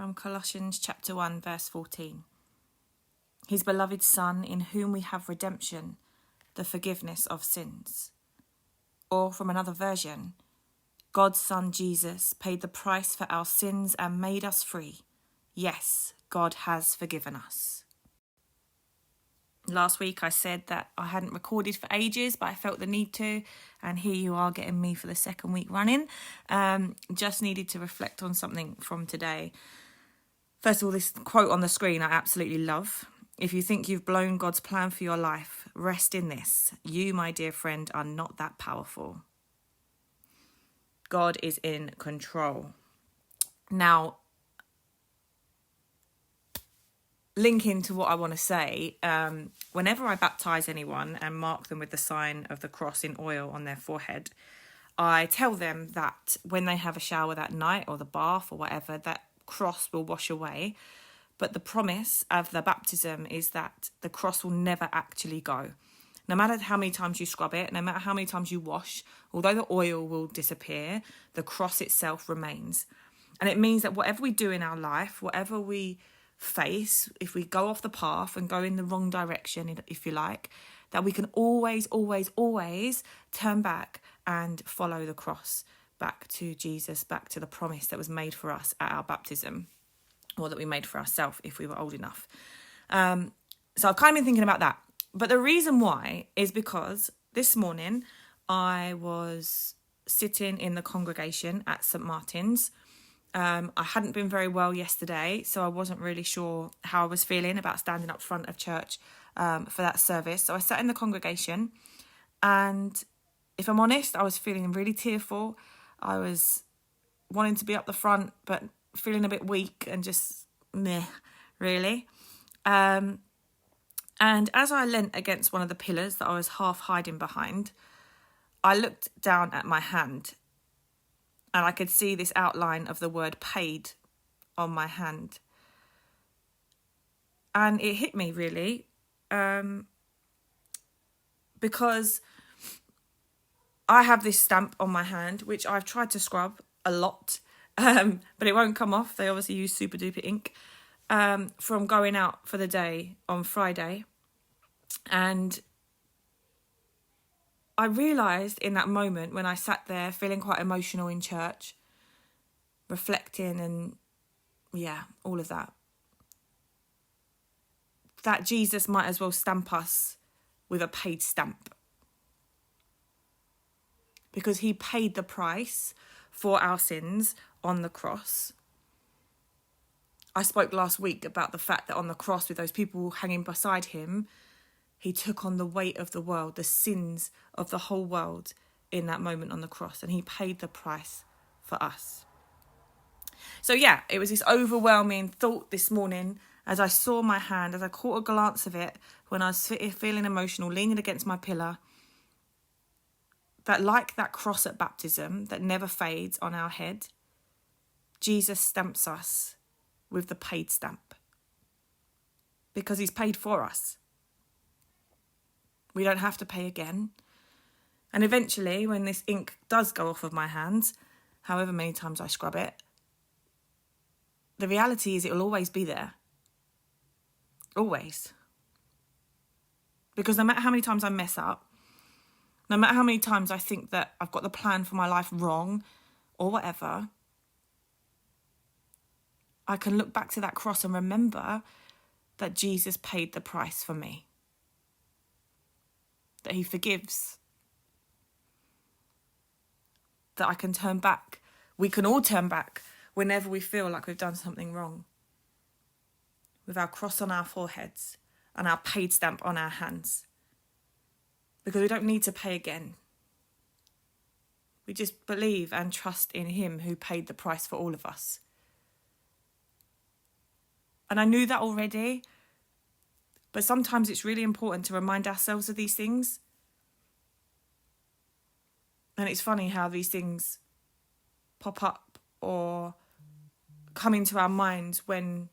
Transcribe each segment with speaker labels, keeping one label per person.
Speaker 1: from Colossians chapter 1, verse 14. His beloved Son, in whom we have redemption, the forgiveness of sins. Or from another version, God's Son Jesus paid the price for our sins and made us free. Yes, God has forgiven us. Last week I said that I hadn't recorded for ages, but I felt the need to, and here you are getting me for the second week running. Just needed to reflect on something from today. First of all, this quote on the screen I absolutely love. If you think you've blown God's plan for your life, rest in this. You, my dear friend, are not that powerful. God is in control. Now, linking to what I want to say, whenever I baptise anyone and mark them with the sign of the cross in oil on their forehead, I tell them that when they have a shower that night or the bath or whatever, that cross will wash away. But the promise of the baptism is that the cross will never actually go. No matter how many times you scrub it, no matter how many times you wash, although the oil will disappear, the cross itself remains. And it means that whatever we do in our life, whatever we face, if we go off the path and go in the wrong direction, if you like, that we can always turn back and follow the cross back to Jesus, back to the promise that was made for us at our baptism, or that we made for ourselves if we were old enough. So I've kind of been thinking about that. But the reason why is because this morning I was sitting in the congregation at St. Martin's. I hadn't been very well yesterday, so I wasn't really sure how I was feeling about standing up front of church for that service. So I sat in the congregation, and if I'm honest, I was feeling really tearful. I was wanting to be up the front, but feeling a bit weak and just meh, really. And as I leant against one of the pillars that I was half hiding behind, I looked down at my hand, and I could see this outline of the word paid on my hand. And it hit me really, because I have this stamp on my hand, which I've tried to scrub a lot, but it won't come off. They obviously use super duper ink, from going out for the day on Friday. And I realised in that moment when I sat there feeling quite emotional in church, reflecting and all of that, that Jesus might as well stamp us with a paid stamp. Because he paid the price for our sins on the cross. I spoke last week about the fact that on the cross with those people hanging beside him, he took on the weight of the world, the sins of the whole world in that moment on the cross. And he paid the price for us. So it was this overwhelming thought this morning as I saw my hand, as I caught a glance of it when I was feeling emotional, leaning against my pillar, that like that cross at baptism that never fades on our head, Jesus stamps us with the paid stamp. Because he's paid for us. We don't have to pay again. And eventually, when this ink does go off of my hands, however many times I scrub it, the reality is it will always be there. Always. Because no matter how many times I mess up, no matter how many times I think that I've got the plan for my life wrong or whatever, I can look back to that cross and remember that Jesus paid the price for me. That he forgives. That I can turn back. We can all turn back whenever we feel like we've done something wrong. With our cross on our foreheads and our paid stamp on our hands. Because we don't need to pay again. We just believe and trust in him who paid the price for all of us. And I knew that already, but sometimes it's really important to remind ourselves of these things. And it's funny how these things pop up or come into our minds when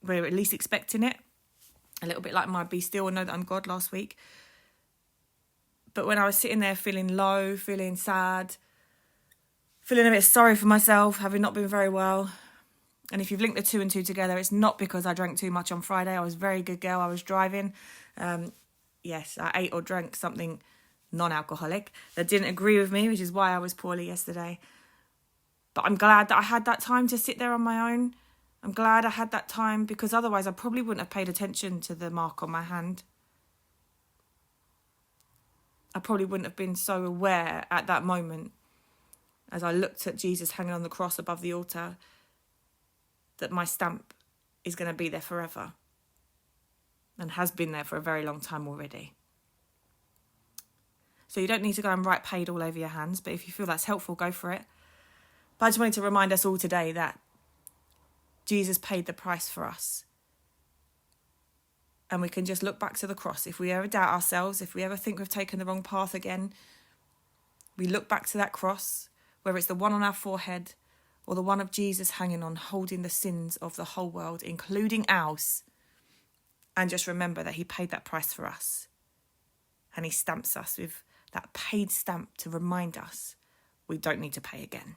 Speaker 1: we're at least expecting it. A little bit like my Be Still and Know That I'm God last week. But when I was sitting there feeling low, feeling sad, feeling a bit sorry for myself, having not been very well, And if you've linked the two and two together, it's not because I drank too much on Friday. I was a very good girl. I was driving. Yes, I ate or drank something non-alcoholic that didn't agree with me, which is why I was poorly yesterday. But I'm glad that I had that time to sit there on my own. I'm glad I had that time, because otherwise I probably wouldn't have paid attention to the mark on my hand. I probably wouldn't have been so aware at that moment, as I looked at Jesus hanging on the cross above the altar, that my stamp is going to be there forever and has been there for a very long time already. So you don't need to go and write paid all over your hands, but if you feel that's helpful, go for it. But I just wanted to remind us all today that Jesus paid the price for us. And we can just look back to the cross. If we ever doubt ourselves, if we ever think we've taken the wrong path again, we look back to that cross, whether it's the one on our forehead or the one of Jesus hanging on, holding the sins of the whole world, including ours. And just remember that he paid that price for us. And he stamps us with that paid stamp to remind us we don't need to pay again.